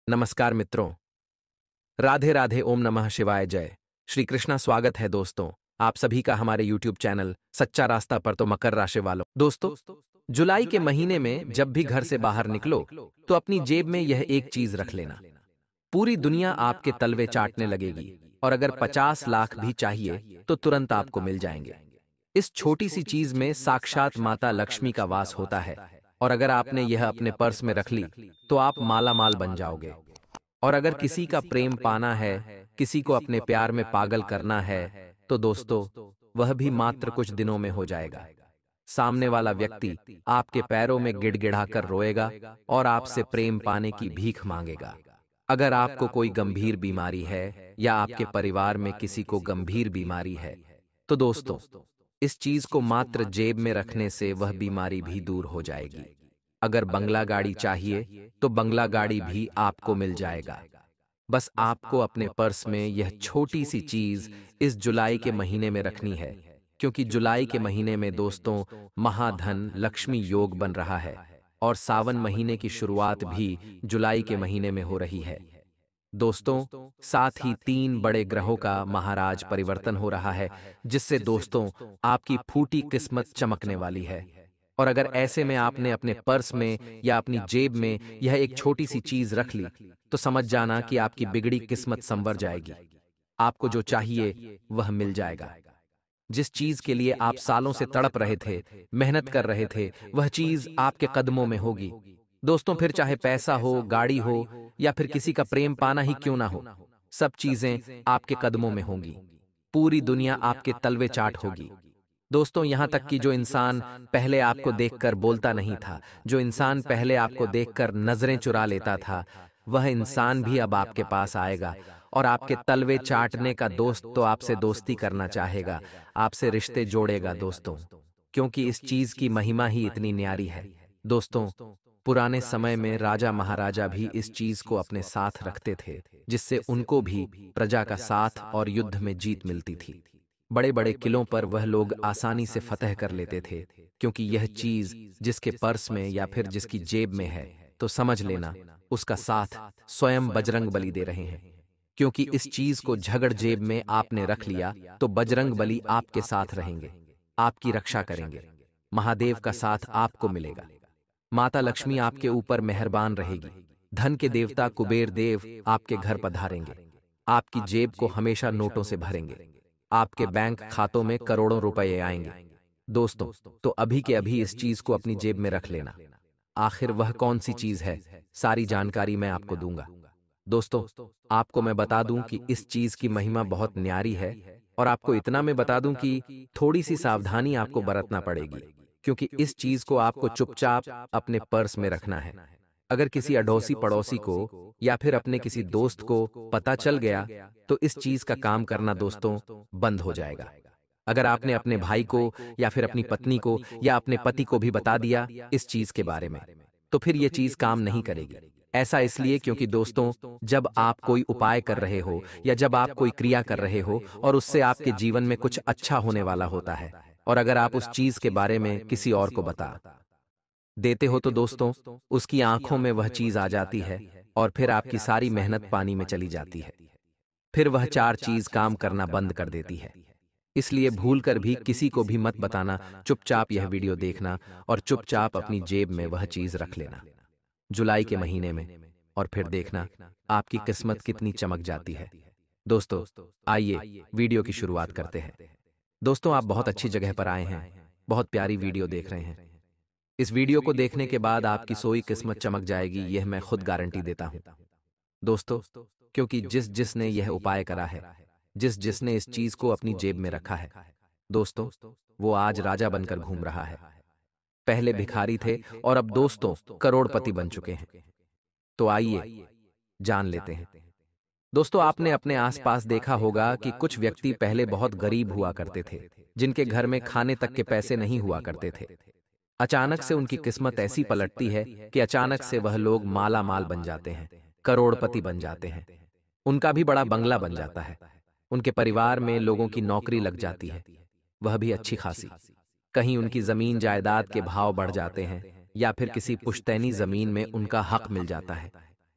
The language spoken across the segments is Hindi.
नमस्कार मित्रों। राधे राधे, ओम नमः शिवाय, जय श्री कृष्णा। स्वागत है दोस्तों आप सभी का हमारे YouTube चैनल सच्चा रास्ता पर। तो मकर राशि वालों, दोस्तों जुलाई के महीने में जब भी घर से बाहर निकलो तो अपनी जेब में यह एक चीज रख लेना। पूरी दुनिया आपके तलवे चाटने लगेगी और अगर 50 लाख भी चाहिए तो तुरंत आपको मिल जाएंगे। इस छोटी सी चीज में साक्षात माता लक्ष्मी का वास होता है और अगर आपने यह अपने पर्स में रख ली तो आप माला माल बन जाओगे। और अगर किसी का प्रेम पाना है, किसी को अपने प्यार में पागल करना है, तो दोस्तों वह भी मात्र कुछ दिनों में हो जाएगा। सामने वाला व्यक्ति आपके पैरों में गिड़गिड़ाकर रोएगा और आपसे प्रेम पाने की भीख मांगेगा। अगर आपको कोई गंभीर बीमारी है या आपके परिवार में किसी को गंभीर बीमारी है, तो दोस्तों इस चीज को मात्र जेब में रखने से वह बीमारी भी दूर हो जाएगी। अगर बंगला गाड़ी चाहिए तो बंगला गाड़ी भी आपको मिल जाएगा। बस आपको अपने पर्स में यह छोटी सी चीज इस जुलाई के महीने में रखनी है, क्योंकि जुलाई के महीने में दोस्तों महाधन लक्ष्मी योग बन रहा है और सावन महीने की शुरुआत भी जुलाई के महीने में हो रही है। दोस्तों साथ ही 3 बड़े ग्रहों का महाराज परिवर्तन हो रहा है, जिससे दोस्तों आपकी फूटी किस्मत चमकने वाली है। और अगर ऐसे में आपने अपने पर्स में या अपनी जेब में यह एक छोटी सी चीज रख ली तो समझ जाना कि आपकी बिगड़ी किस्मत संवर जाएगी। आपको जो चाहिए वह मिल जाएगा। जिस चीज के लिए आप सालों से तड़प रहे थे, मेहनत कर रहे थे, वह चीज आपके कदमों में होगी। दोस्तों फिर चाहे पैसा हो, गाड़ी हो या फिर किसी का प्रेम पाना ही क्यों ना हो, सब चीजें आपके कदमों में होंगी। पूरी दुनिया आपके तलवे चाट होगी। दोस्तों यहाँ तक कि जो इंसान पहले आपको देखकर बोलता नहीं था, जो इंसान पहले आपको देखकर नजरें चुरा लेता था, वह इंसान भी अब आपके पास आएगा और आपके तलवे चाटने का दोस्त तो आपसे दोस्ती करना चाहेगा, आपसे रिश्ते जोड़ेगा दोस्तों, क्योंकि इस चीज की महिमा ही इतनी न्यारी है। दोस्तों पुराने समय में राजा महाराजा भी इस चीज को अपने साथ रखते थे, जिससे उनको भी प्रजा का साथ और युद्ध में जीत मिलती थी। बड़े बड़े किलों पर वह लोग आसानी से फतह कर लेते थे, क्योंकि यह चीज जिसके पर्स में या फिर जिसकी जेब में है तो समझ लेना उसका साथ स्वयं बजरंगबली दे रहे हैं। क्योंकि इस चीज को झगड़ जेब में आपने रख लिया तो बजरंगबली आपके साथ रहेंगे, आपकी रक्षा करेंगे। महादेव का साथ आपको मिलेगा। माता लक्ष्मी आपके ऊपर मेहरबान रहेगी। धन के देवता कुबेर देव आपके घर पधारेंगे। आपकी जेब को हमेशा नोटों से भरेंगे। आपके बैंक खातों में करोड़ों रुपए आएंगे। दोस्तों तो अभी के अभी इस चीज को अपनी जेब में रख लेना। आखिर वह कौन सी चीज है, सारी जानकारी मैं आपको दूंगा। दोस्तों आपको मैं बता दूं कि इस चीज की महिमा बहुत न्यारी है और आपको इतना मैं बता दूं कि थोड़ी सी सावधानी आपको बरतना पड़ेगी, क्योंकि इस चीज को आपको चुपचाप अपने पर्स में रखना है। अगर किसी अड़ोसी पड़ोसी को या फिर अपने किसी दोस्त को पता चल गया तो इस चीज का काम करना दोस्तों बंद हो जाएगा। अगर आपने अपने भाई को या फिर अपनी पत्नी को या अपने पति को भी बता दिया इस चीज के बारे में, तो फिर यह चीज काम नहीं करेगी। ऐसा इसलिए क्योंकि दोस्तों जब आप कोई उपाय कर रहे हो या जब आप कोई क्रिया कर रहे हो और उससे आपके जीवन में कुछ अच्छा होने वाला होता है, और अगर आप उस चीज के बारे में किसी और को बता देते हो तो दोस्तों उसकी आंखों में वह चीज आ जाती है और फिर आपकी सारी मेहनत पानी में चली जाती है। फिर वह 4 चीज काम करना बंद कर देती है। इसलिए भूलकर भी किसी को भी मत बताना। चुपचाप यह वीडियो देखना और चुपचाप अपनी जेब में वह चीज रख लेना जुलाई के महीने में, और फिर देखना आपकी किस्मत कितनी चमक जाती है। दोस्तों आइए वीडियो की शुरुआत करते हैं। दोस्तों आप बहुत अच्छी जगह पर आए हैं, बहुत प्यारी वीडियो देख रहे हैं। इस वीडियो को देखने के बाद आपकी सोई किस्मत चमक जाएगी, यह मैं खुद गारंटी देता हूं। दोस्तों क्योंकि जिस जिसने यह उपाय करा है, जिस जिसने इस चीज को अपनी जेब में रखा है, दोस्तों वो आज राजा बनकर घूम रहा है। पहले भिखारी थे और अब दोस्तों करोड़पति बन चुके हैं। तो आइए जान लेते हैं। दोस्तों आपने अपने आसपास देखा होगा कि कुछ व्यक्ति पहले बहुत गरीब हुआ करते थे, जिनके घर में खाने तक के पैसे नहीं हुआ करते थे। अचानक से उनकी किस्मत ऐसी पलटती है कि अचानक से वह लोग माला माल बन जाते हैं, करोड़पति बन जाते हैं। उनका भी बड़ा बंगला बन जाता है। उनके परिवार में लोगों की नौकरी लग जाती है, वह भी अच्छी खासी। कहीं उनकी जमीन जायदाद के भाव बढ़ जाते हैं या फिर किसी पुश्तैनी जमीन में उनका हक मिल जाता है।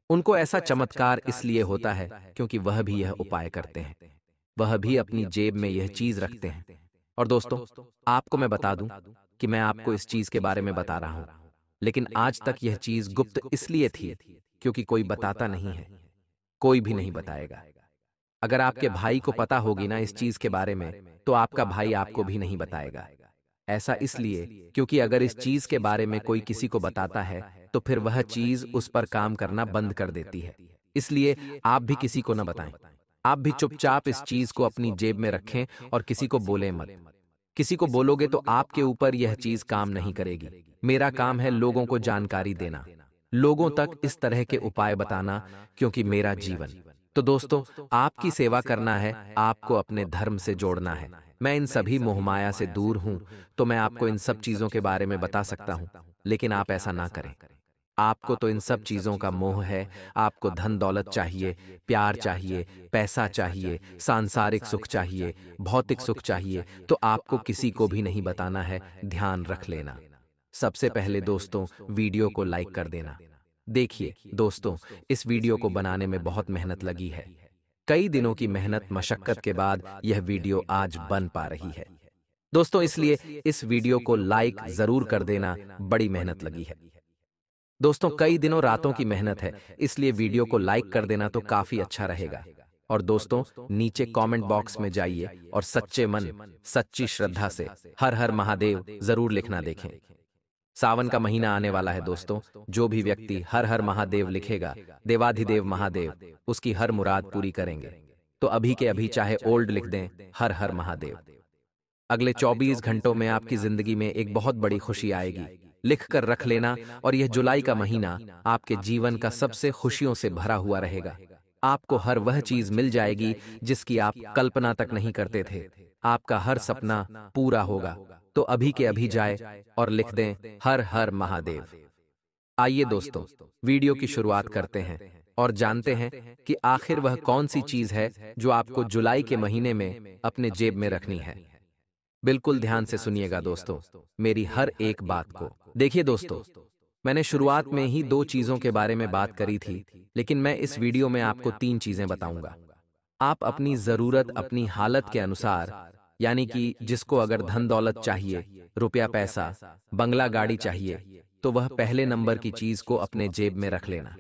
उनको ऐसा चमत्कार इसलिए होता है क्योंकि वह भी यह उपाय करते हैं, वह भी अपनी जेब में यह चीज रखते हैं। और दोस्तों, आपको मैं बता दूं कि मैं आपको इस चीज के बारे में बता रहा हूं, लेकिन आज तक यह चीज गुप्त इसलिए थी क्योंकि कोई बताता नहीं है, कोई भी नहीं बताएगा। अगर आपके भाई को पता होगी ना इस चीज के बारे में, तो आपका भाई आपको भी नहीं बताएगा। ऐसा इसलिए क्योंकि अगर इस चीज के बारे में कोई किसी को बताता है, तो फिर वह चीज उस पर काम करना बंद कर देती है। इसलिए आप भी किसी को न बताएं। आप भी चुपचाप इस चीज को अपनी जेब में रखें और किसी को बोलें मत। किसी को बोलोगे तो आपके ऊपर यह चीज काम नहीं करेगी। मेरा काम है लोगों को जानकारी देना, लोगों तक इस तरह के उपाय बताना, क्योंकि मेरा जीवन। तो दोस्तों, आपकी सेवा करना है, आपको अपने धर्म से जोड़ना है। मैं इन सभी मोहमाया से दूर हूं, तो मैं आपको इन सब चीजों के बारे में बता सकता हूं, लेकिन आप ऐसा ना करें। आपको तो इन सब चीजों का मोह है, आपको धन दौलत चाहिए, प्यार चाहिए, पैसा चाहिए, सांसारिक सुख चाहिए, भौतिक सुख चाहिए, तो आपको किसी को भी नहीं बताना है, ध्यान रख लेना। सबसे पहले दोस्तों, वीडियो को लाइक कर देना। देखिए दोस्तों, इस वीडियो को बनाने में बहुत मेहनत लगी है। कई दिनों की मेहनत मशक्कत के बाद यह वीडियो आज बन पा रही है। दोस्तों, इसलिए इस वीडियो को लाइक जरूर कर देना, बड़ी मेहनत लगी है। दोस्तों, कई दिनों रातों की मेहनत है, इसलिए वीडियो को लाइक कर देना तो काफी अच्छा रहेगा। और दोस्तों, नीचे कमेंट बॉक्स में जाइए और सच्चे मन, सच्ची श्रद्धा से हर हर महादेव जरूर लिखना देखें। सावन का महीना आने वाला है दोस्तों, जो भी व्यक्ति हर हर महादेव लिखेगा, देवाधिदेव महादेव उसकी हर मुराद पूरी करेंगे। तो अभी के अभी चाहे ओल्ड लिख दें, हर हर महादेव। अगले 24 घंटों में आपकी जिंदगी में एक बहुत बड़ी खुशी आएगी, लिख कर रख लेना। और यह जुलाई का महीना आपके जीवन का सबसे खुशियों से भरा हुआ रहेगा। आपको हर वह चीज मिल जाएगी जिसकी आप कल्पना तक नहीं करते थे। आपका हर सपना पूरा होगा। तो अभी के अभी जाए और लिख दें हर हर महादेव। आइए दोस्तों, वीडियो की शुरुआत करते हैं और जानते हैं कि आखिर वह कौन सी चीज है जो आपको जुलाई के महीने में अपने जेब में रखनी है। बिल्कुल ध्यान से सुनिएगा दोस्तों, मेरी हर एक बात को। देखिए दोस्तों, मैंने शुरुआत में ही दो चीजों के बारे में बात करी थी, लेकिन मैं इस वीडियो में आपको तीन चीजें बताऊंगा। आप अपनी जरूरत, अपनी हालत के अनुसार, यानी कि जिसको अगर धन दौलत चाहिए, रुपया पैसा, बंगला गाड़ी चाहिए, तो वह पहले नंबर की चीज को अपने जेब में रख लेना।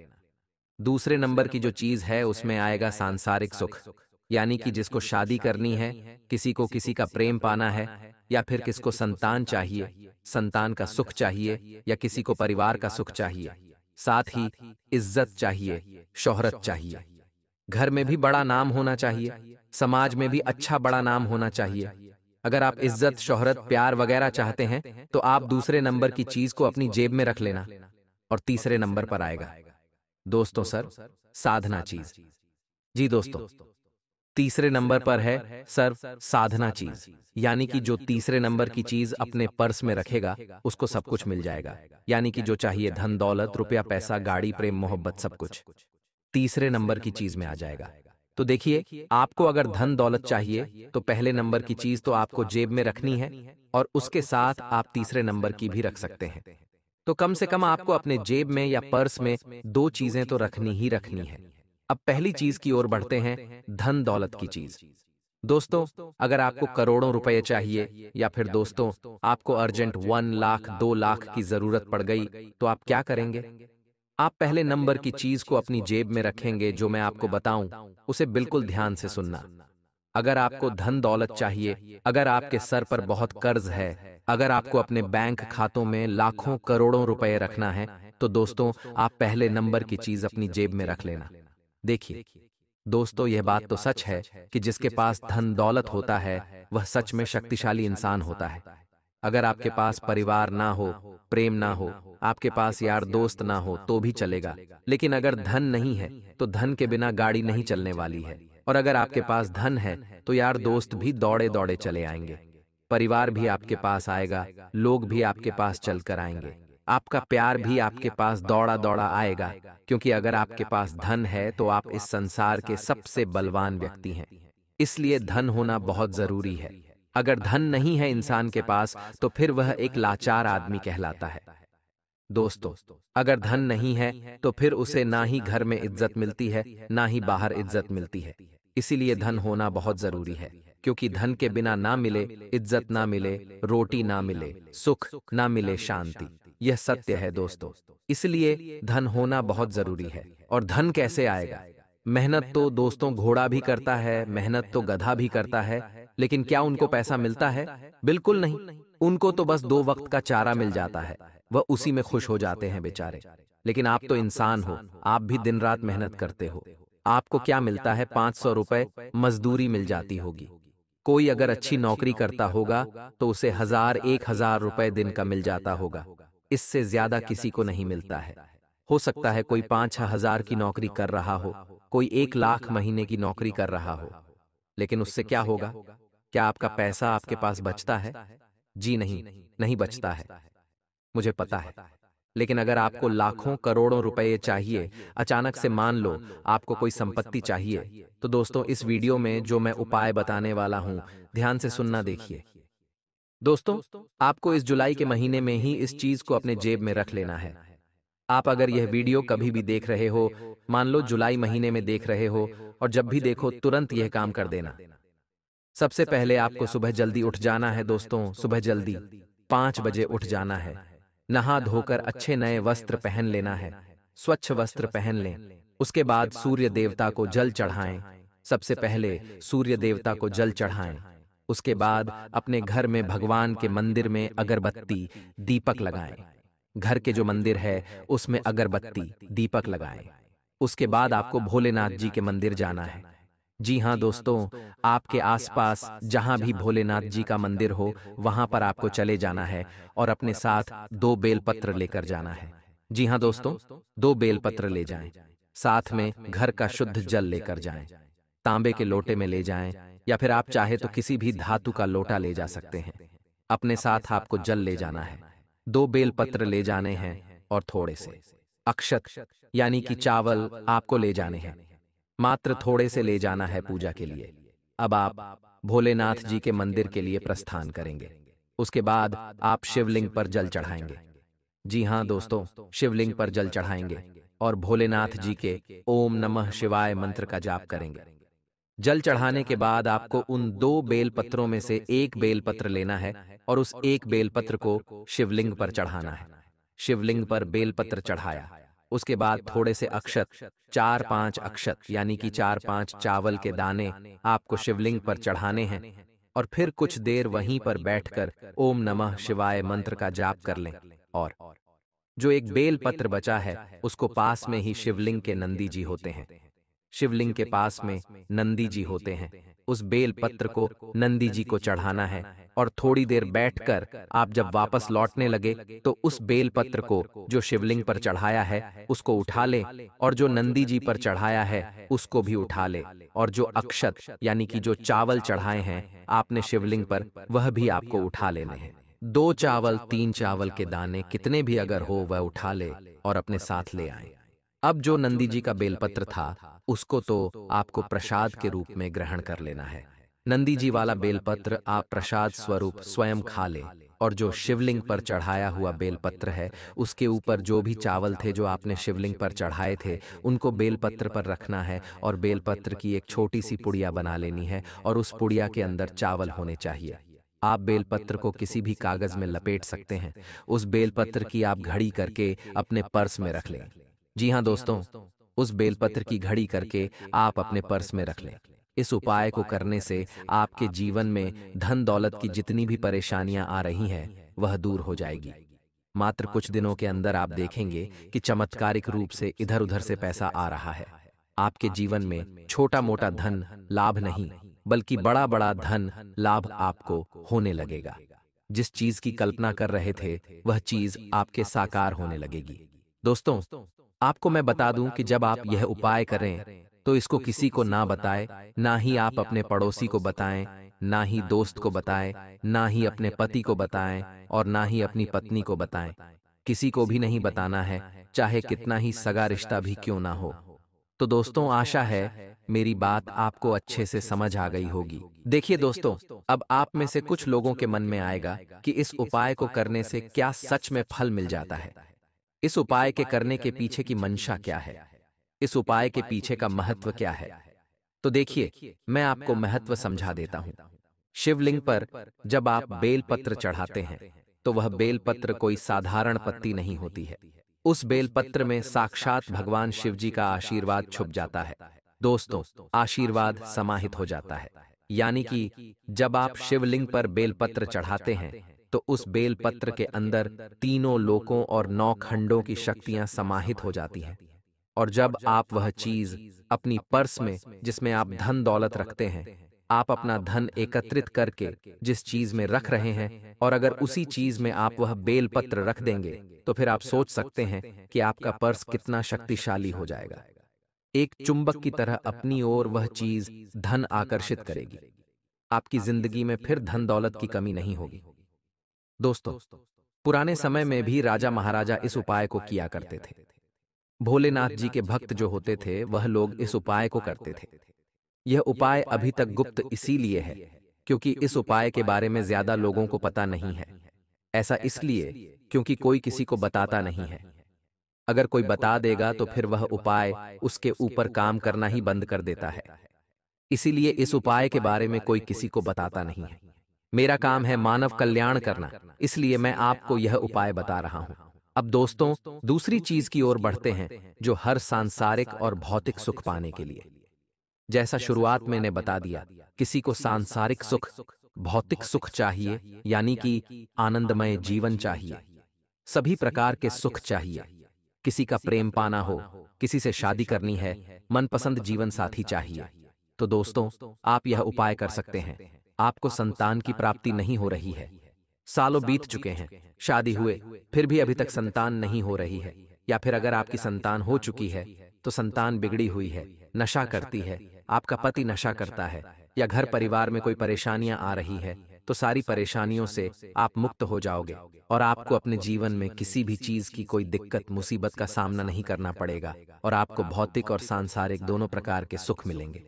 दूसरे नंबर की जो चीज है उसमें आएगा सांसारिक सुख, यानी कि जिसको शादी करनी है, किसी को किसी का प्रेम पाना है, या फिर किसको संतान चाहिए, संतान का सुख चाहिए, या किसी को परिवार का सुख चाहिए। साथ ही इज्जत चाहिए, शोहरत चाहिए। घर में भी बड़ा नाम होना चाहिए, समाज में भी अच्छा बड़ा नाम होना चाहिए। अगर आप इज्जत, शोहरत, प्यार वगैरह चाहते हैं, तो आप दूसरे नंबर की चीज को अपनी जेब में रख लेना। और तीसरे नंबर पर आएगा दोस्तों सर, साधना चीज। जी दोस्तों, तीसरे नंबर पर है सर्व साधना चीज, यानी कि जो तीसरे नंबर की चीज अपने पर्स में रखेगा उसको सब कुछ मिल जाएगा। यानी कि जो चाहिए धन दौलत, रुपया पैसा, गाड़ी, प्रेम, मोहब्बत, सब कुछ तीसरे नंबर की चीज में आ जाएगा। तो देखिए, आपको अगर धन दौलत चाहिए तो पहले नंबर की चीज तो आपको जेब में रखनी है, और उसके साथ आप तीसरे नंबर की भी रख सकते हैं। तो कम से कम आपको अपने जेब में या पर्स में दो चीजें तो रखनी ही रखनी है। अब पहली चीज की ओर बढ़ते हैं, धन दौलत की चीज। दोस्तों, अगर आपको करोड़ों रुपए चाहिए, या फिर दोस्तों आपको अर्जेंट 1 लाख 2 लाख की जरूरत पड़ गई, तो आप क्या करेंगे? आप पहले नंबर की चीज को अपनी जेब में रखेंगे। जो मैं आपको बताऊं उसे बिल्कुल ध्यान से सुनना। अगर आपको धन दौलत चाहिए, अगर आपके सर पर बहुत कर्ज है, अगर आपको अपने बैंक खातों में लाखों करोड़ों रुपए रखना है, तो दोस्तों आप पहले नंबर की चीज अपनी जेब में रख लेना। देखिए दोस्तों, यह बात तो सच है कि जिसके पास धन दौलत होता है वह सच में शक्तिशाली इंसान होता है। अगर आपके पास परिवार ना हो, प्रेम ना हो, आपके पास यार दोस्त ना हो तो भी चलेगा, लेकिन अगर धन नहीं है तो धन के बिना गाड़ी नहीं चलने वाली है। और अगर आपके पास धन है तो यार दोस्त भी दौड़े दौड़े चले आएंगे, परिवार भी आपके पास आएगा, लोग भी आपके पास चलकर आएंगे, आपका प्यार भी आपके पास दौड़ा दौड़ा आएगा। क्योंकि अगर आपके पास धन है तो आप इस संसार के सबसे बलवान व्यक्ति हैं। इसलिए धन होना बहुत जरूरी है। अगर धन नहीं है इंसान के पास, तो फिर वह एक लाचार आदमी कहलाता है। दोस्तों, अगर धन नहीं है तो फिर उसे ना ही घर में इज्जत मिलती है, ना ही बाहर इज्जत मिलती है। इसीलिए धन होना बहुत जरूरी है, क्योंकि धन के बिना ना मिले इज्जत, ना मिले रोटी, ना मिले सुख, ना मिले शांति। यह सत्य है दोस्तों। इसलिए धन होना बहुत जरूरी है। और धन कैसे आएगा? मेहनत तो दोस्तों घोड़ा भी करता है, मेहनत तो गधा भी करता है, लेकिन क्या उनको पैसा मिलता है? बिल्कुल नहीं। उनको तो बस 2 वक्त का चारा मिल जाता है, वह उसी में खुश हो जाते हैं बेचारे। लेकिन आप तो इंसान हो, आप भी दिन रात मेहनत करते हो। आपको क्या मिलता है? 500 रुपए मजदूरी मिल जाती होगी। कोई अगर अच्छी नौकरी करता होगा तो उसे 1000-1000 रुपए दिन का मिल जाता होगा। इससे ज्यादा किसी को नहीं मिलता है। हो सकता है कोई 5-6 हजार की नौकरी कर रहा हो, कोई 1 लाख महीने की नौकरी कर रहा हो, लेकिन उससे क्या होगा? क्या आपका पैसा आपके पास बचता है? जी नहीं, नहीं बचता है। मुझे पता है। लेकिन अगर आपको लाखों करोड़ों रुपए चाहिए, अचानक से मान लो आपको कोई संपत्ति चाहिए, तो दोस्तों इस वीडियो में जो मैं उपाय बताने वाला हूं, ध्यान से सुनना देखिए। दोस्तों, आपको इस जुलाई के महीने में ही इस चीज को अपने जेब में रख लेना है। आप अगर यह वीडियो कभी भी देख रहे हो, मान लो जुलाई महीने में देख रहे हो, और जब भी देखो तुरंत यह काम कर देना। सबसे पहले आपको सुबह जल्दी उठ जाना है दोस्तों, सुबह जल्दी 5 बजे उठ जाना है। नहा धोकर अच्छे नए वस्त्र पहन लेना है, स्वच्छ वस्त्र पहन लें। उसके बाद सूर्य देवता को जल चढ़ाएं। सबसे पहले सूर्य देवता को जल चढ़ाएं। उसके बाद अपने घर में भगवान के मंदिर में अगरबत्ती, दीपक लगाएं। घर के जो मंदिर है उसमें अगरबत्ती, दीपक लगाएं। उसके बाद आपको भोलेनाथ जी के मंदिर जाना है। जी हाँ दोस्तों, आपके आसपास जहां भी भोलेनाथ जी का मंदिर हो, वहां पर आपको चले जाना है और अपने साथ 2 बेलपत्र लेकर जाना है। जी हाँ दोस्तों, 2 बेलपत्र ले जाएं। साथ में घर का शुद्ध जल लेकर जाएं। तांबे के लोटे में ले जाएं, या फिर आप चाहे तो किसी भी धातु का लोटा ले जा सकते हैं। अपने साथ आपको जल ले जाना है, 2 बेलपत्र ले जाने हैं, और थोड़े से अक्षत यानी कि चावल आपको ले जाने हैं। मात्र थोड़े से ले जाना है पूजा के लिए। अब आप भोलेनाथ जी के मंदिर के लिए प्रस्थान करेंगे। उसके बाद आप शिवलिंग पर जल चढ़ाएंगे। जी हाँ दोस्तों, शिवलिंग पर जल चढ़ाएंगे और भोलेनाथ जी के ओम नमः शिवाय मंत्र का जाप करेंगे। जल चढ़ाने के बाद आपको उन 2 बेलपत्रों में से एक बेलपत्र लेना है और उस एक बेलपत्र को शिवलिंग पर चढ़ाना है। शिवलिंग पर बेलपत्र चढ़ाया, उसके बाद थोड़े से अक्षत, 4-5 अक्षत यानी कि 4-5 चावल के दाने आपको शिवलिंग पर चढ़ाने हैं, और फिर कुछ देर वहीं पर बैठकर ओम नमः शिवाय मंत्र का जाप कर लें। और जो एक बेल पत्र बचा है उसको पास में ही शिवलिंग के नंदी जी होते हैं, शिवलिंग के पास में नंदी जी होते हैं, उस बेल पत्र को नंदी जी को चढ़ाना है। और थोड़ी देर बैठकर आप जब वापस लौटने लगे तो उस बेल पत्र को जो शिवलिंग पर चढ़ाया है उसको उठा ले, और जो नंदी जी पर चढ़ाया है उसको भी उठा ले, और जो अक्षत यानी कि जो चावल चढ़ाए हैं आपने शिवलिंग पर वह भी आपको उठा लेने हैं। 2 चावल 3 चावल के दाने कितने भी अगर हो वह उठा ले और अपने साथ ले आए। अब जो नंदी जी का बेलपत्र था उसको तो आपको प्रसाद के रूप में ग्रहण कर लेना है। नंदी जी वाला बेलपत्र आप प्रसाद स्वरूप स्वयं खा ले, और जो शिवलिंग पर चढ़ाया हुआ बेलपत्र है उसके ऊपर जो भी चावल थे जो आपने शिवलिंग पर चढ़ाए थे उनको बेलपत्र पर रखना है, और बेलपत्र की एक छोटी सी पुड़िया बना लेनी है, और उस पुड़िया के अंदर चावल होने चाहिए। आप बेलपत्र को किसी भी कागज में लपेट सकते हैं। उस बेलपत्र की आप घड़ी करके अपने पर्स में रख लें। जी हाँ दोस्तों, उस बेलपत्र की घड़ी करके आप अपने पर्स में रख लें। इस उपाय को करने से आपके जीवन में धन दौलत की जितनी भी परेशानियां आ रही हैं वह दूर हो जाएगी। मात्र कुछ दिनों के अंदर आप देखेंगे कि चमत्कारिक रूप से इधर उधर से पैसा आ रहा है। आपके जीवन में छोटा मोटा धन लाभ नहीं, बल्कि बड़ा बड़ा धन लाभ आपको होने लगेगा। जिस चीज की कल्पना कर रहे थे वह चीज आपके साकार होने लगेगी। दोस्तों, आपको मैं बता दूं कि जब आप यह उपाय करें तो इसको किसी को ना बताएं, ना ही आप अपने पड़ोसी को बताएं, ना ही दोस्त को बताएं, ना ही अपने पति को बताएं, और ना ही अपनी पत्नी को बताएं। किसी को भी नहीं बताना है, चाहे कितना ही सगा रिश्ता भी क्यों ना हो। तो दोस्तों, आशा है मेरी बात आपको अच्छे से समझ आ गई होगी। देखिए दोस्तों, अब आप में से कुछ लोगों के मन में आएगा कि इस उपाय को करने से क्या सच में फल मिल जाता है। इस उपाय के करने के पीछे की मंशा क्या है? इस उपाय के पीछे का महत्व क्या है? तो देखिए, मैं आपको महत्व समझा देता हूं। शिवलिंग पर जब आप बेलपत्र चढ़ाते हैं, तो वह बेलपत्र कोई साधारण पत्ती नहीं होती है। उस बेलपत्र में साक्षात भगवान शिव जी का आशीर्वाद छुप जाता है। दोस्तों, आशीर्वाद समाहित हो जाता है। यानी कि जब आप शिवलिंग पर बेलपत्र चढ़ाते हैं, तो उस बेलपत्र के अंदर तीनों लोकों और 9 खंडों की शक्तियां समाहित हो जाती हैं। और जब आप वह चीज अपनी पर्स में, जिसमें आप धन दौलत रखते हैं, आप अपना धन एकत्रित करके जिस चीज में रख रहे हैं, और अगर उसी चीज में आप वह बेलपत्र रख देंगे, तो फिर आप सोच सकते हैं कि आपका पर्स कितना शक्तिशाली हो जाएगा। एक चुंबक की तरह अपनी ओर वह चीज धन आकर्षित करेगी। आपकी जिंदगी में फिर धन दौलत की कमी नहीं होगी। दोस्तों, पुराने समय में भी राजा महाराजा इस उपाय को किया करते थे। भोलेनाथ जी के भक्त जो होते थे, वह लोग इस उपाय को करते थे। यह उपाय अभी तक गुप्त इसीलिए है क्योंकि इस उपाय के बारे में ज्यादा लोगों को पता नहीं है। ऐसा इसलिए क्योंकि कोई किसी को बताता नहीं है। अगर कोई बता देगा तो फिर वह उपाय उसके ऊपर काम करना ही बंद कर देता है। इसीलिए इस उपाय के बारे में कोई किसी को बताता नहीं है। मेरा काम है मानव कल्याण करना, इसलिए मैं आपको यह उपाय बता रहा हूं। अब दोस्तों, दूसरी चीज की ओर बढ़ते हैं, जो हर सांसारिक और भौतिक सुख पाने के लिए। जैसा शुरुआत में मैंने बता दिया, किसी को सांसारिक सुख, भौतिक सुख चाहिए, यानी कि आनंदमय जीवन चाहिए। सभी प्रकार के सुख चाहिए। किसी का प्रेम पाना हो, किसी से शादी करनी है, मनपसंद जीवन साथी चाहिए। तो दोस्तों, आप यह उपाय कर सकते हैं। आपको संतान की प्राप्ति नहीं हो रही है, सालों बीत चुके हैं, शादी हुए फिर भी अभी तक संतान नहीं हो रही है, या फिर अगर आपकी संतान हो चुकी है तो संतान बिगड़ी हुई है, नशा करती है, आपका पति नशा करता है, या घर परिवार में कोई परेशानियां आ रही है, तो सारी परेशानियों से आप मुक्त हो जाओगे और आपको अपने जीवन में किसी भी चीज की कोई दिक्कत मुसीबत का सामना नहीं करना पड़ेगा और आपको भौतिक और सांसारिक दोनों प्रकार के सुख मिलेंगे।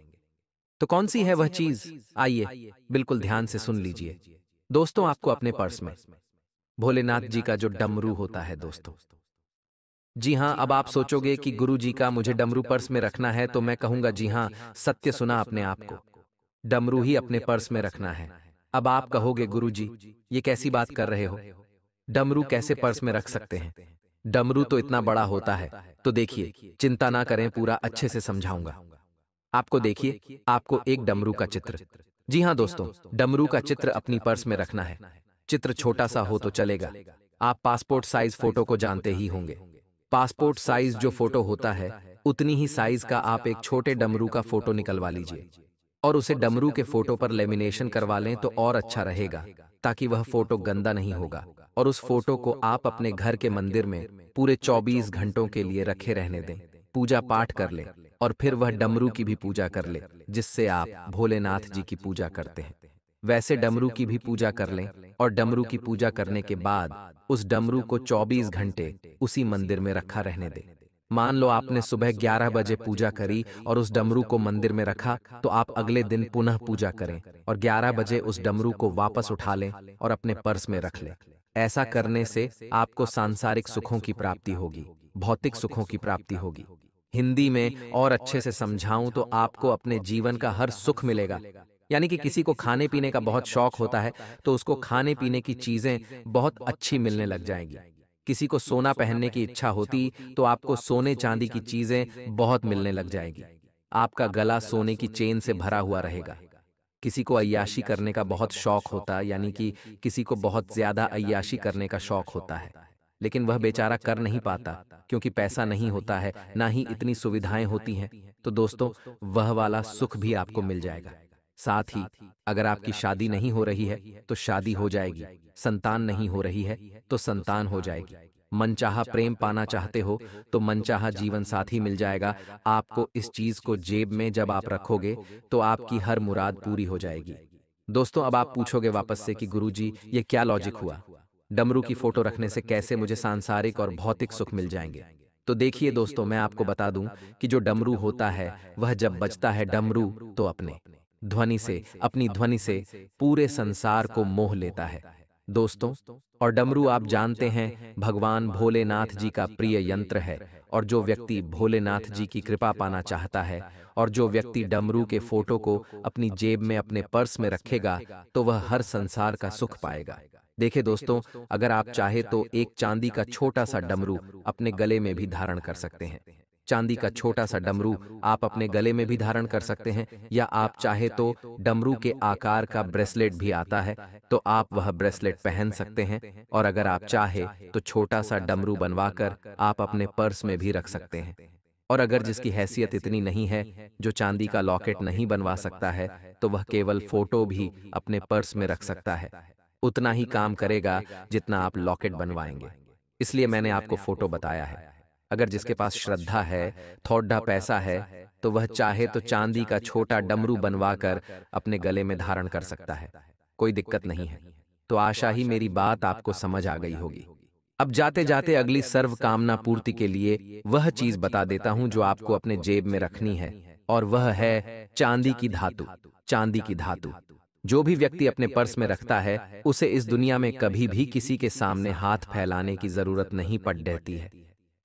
तो कौन सी है वह चीज? आइए बिल्कुल ध्यान से सुन लीजिए। दोस्तों, आपको अपने पर्स में भोलेनाथ जी का जो डमरू होता है दोस्तों। जी हाँ, अब आप सोचोगे कि गुरु जी का मुझे डमरू पर्स में रखना है, तो मैं कहूंगा जी हाँ, सत्य सुना अपने आप को। डमरू ही अपने पर्स में रखना है। अब आप कहोगे गुरु जी, ये कैसी बात कर रहे हो? डमरू कैसे पर्स में रख सकते हैं? डमरू तो इतना बड़ा होता है। तो देखिए, चिंता ना करें, पूरा अच्छे से समझाऊंगा। आपको देखिए, आपको एक डमरू का चित्र, जी हाँ दोस्तों, डमरू का चित्र अपनी पर्स में रखना है। चित्र छोटा सा हो तो चलेगा। आप पासपोर्ट साइज फोटो को जानते ही होंगे। पासपोर्ट साइज जो फोटो होता है, उतनी ही साइज का आप एक छोटे डमरू का फोटो निकलवा लीजिए और उसे डमरू के फोटो पर लेमिनेशन करवा लें तो और अच्छा रहेगा, ताकि वह फोटो गंदा नहीं होगा। और उस फोटो को आप अपने घर के मंदिर में पूरे 24 घंटों के लिए रखे रहने दें, पूजा पाठ कर लें और फिर वह डमरू की भी पूजा कर ले, जिससे आप भोलेनाथ जी की पूजा करते हैं वैसे डमरू की भी पूजा कर लें। और डमरू की पूजा करने के बाद उस डमरू को 24 घंटे उसी मंदिर में रखा रहने दें। मान लो आपने सुबह 11 बजे पूजा करी और उस डमरू को मंदिर में रखा, तो आप अगले दिन पुनः पूजा करें और 11 बजे उस डमरू को वापस उठा लें और अपने पर्स में रख लें। ऐसा करने से आपको सांसारिक सुखों की प्राप्ति होगी, भौतिक सुखों की प्राप्ति होगी। हिंदी में और अच्छे से समझाऊं तो आपको अपने जीवन का हर सुख मिलेगा। यानी कि किसी को खाने पीने का बहुत शौक होता है, तो उसको खाने पीने की चीजें बहुत अच्छी मिलने लग जाएंगी। किसी को सोना पहनने की इच्छा होती, तो आपको सोने चांदी की चीजें बहुत मिलने लग जाएगी। आपका गला सोने की चेन से भरा हुआ रहेगा। किसी को अय्याशी करने का बहुत शौक होता, यानी कि किसी को बहुत ज्यादा अय्याशी करने का शौक होता है, लेकिन वह बेचारा कर नहीं पाता क्योंकि पैसा नहीं होता है, ना ही इतनी सुविधाएं होती हैं। तो दोस्तों, वह वाला सुख भी आपको मिल जाएगा। साथ ही अगर आपकी शादी नहीं हो रही है तो शादी हो जाएगी, संतान नहीं हो रही है तो संतान हो जाएगी, मनचाहा प्रेम पाना चाहते हो तो मनचाहा जीवन साथी मिल जाएगा। आपको इस चीज को जेब में जब आप रखोगे तो आपकी हर मुराद पूरी हो जाएगी। दोस्तों, अब आप पूछोगे वापस से कि गुरुजी, ये क्या लॉजिक हुआ? डमरू की फोटो रखने से कैसे मुझे सांसारिक और भौतिक सुख मिल जाएंगे? तो देखिए दोस्तों, मैं आपको बता दूं कि जो डमरू होता है, वह जब बजता है डमरू, तो अपनी ध्वनि से पूरे संसार को मोह लेता है। दोस्तों, और डमरू आप जानते हैं भगवान भोलेनाथ जी का प्रिय यंत्र है। और जो व्यक्ति भोलेनाथ जी की कृपा पाना चाहता है और जो व्यक्ति डमरू के फोटो को अपनी जेब में अपने पर्स में रखेगा तो वह हर संसार का सुख पाएगा। देखिए दोस्तों, अगर आप चाहे तो एक चांदी का छोटा सा डमरू अपने गले में भी धारण कर सकते हैं। चांदी का छोटा सा डमरू आप अपने गले में भी धारण कर सकते हैं, या आप चाहे तो डमरू के आकार का ब्रेसलेट भी आता है तो आप वह ब्रेसलेट पहन सकते हैं। और अगर आप चाहे तो छोटा सा डमरू बनवाकर आप अपने पर्स में भी रख सकते हैं। और अगर जिसकी हैसियत इतनी नहीं है, जो चांदी का लॉकेट नहीं बनवा सकता है, तो वह केवल फोटो भी अपने पर्स में रख सकता है। उतना ही काम करेगा जितना आप लॉकेट बनवाएंगे। इसलिए मैंने आपको फोटो बताया है। अगर जिसके पास श्रद्धा है, थोड़ा पैसा है, तो वह चाहे तो चांदी का छोटा डमरू बनवाकर अपने गले में धारण कर सकता है। कोई दिक्कत नहीं है। तो आशा ही मेरी बात आपको समझ आ गई होगी। अब जाते जाते अगली सर्व कामना पूर्ति के लिए वह चीज बता देता हूं जो आपको अपने जेब में रखनी है, और वह है चांदी की धातु। चांदी की धातु जो भी व्यक्ति अपने पर्स में रखता है, उसे इस दुनिया में कभी भी किसी के सामने हाथ फैलाने की जरूरत नहीं पड़ रहती है।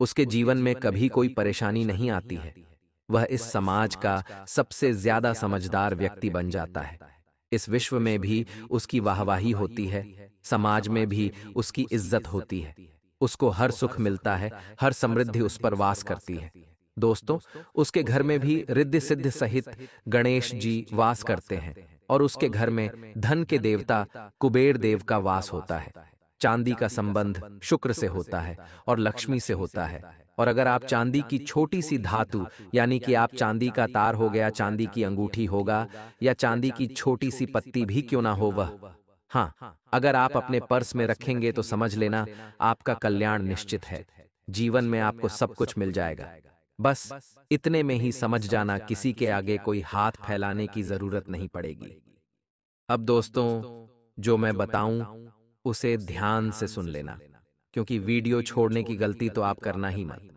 उसके जीवन में कभी कोई परेशानी नहीं आती है। वह इस समाज का सबसे ज्यादा समझदार व्यक्ति बन जाता है। इस विश्व में भी उसकी वाहवाही होती है, समाज में भी उसकी इज्जत होती है। उसको हर सुख मिलता है, हर समृद्धि उस पर वास करती है। दोस्तों, उसके घर में भी रिद्धि सिद्धि सहित गणेश जी वास करते हैं, और उसके घर में धन के देवता कुबेर देव का वास होता है। चांदी का संबंध शुक्र से होता है और लक्ष्मी से होता है। और अगर आप चांदी की छोटी सी धातु, यानी कि आप चांदी का तार हो गया, चांदी की अंगूठी होगा, या चांदी की छोटी सी पत्ती भी क्यों ना हो वह, हाँ, अगर आप अपने पर्स में रखेंगे तो समझ लेना आपका कल्याण निश्चित है। जीवन में आपको सब कुछ मिल जाएगा। बस इतने में ही समझ जाना किसी के आगे कोई हाथ फैलाने की जरूरत नहीं पड़ेगी। अब दोस्तों, जो मैं बताऊं उसे ध्यान से सुन लेना, क्योंकि वीडियो छोड़ने की गलती तो आप करना ही मत।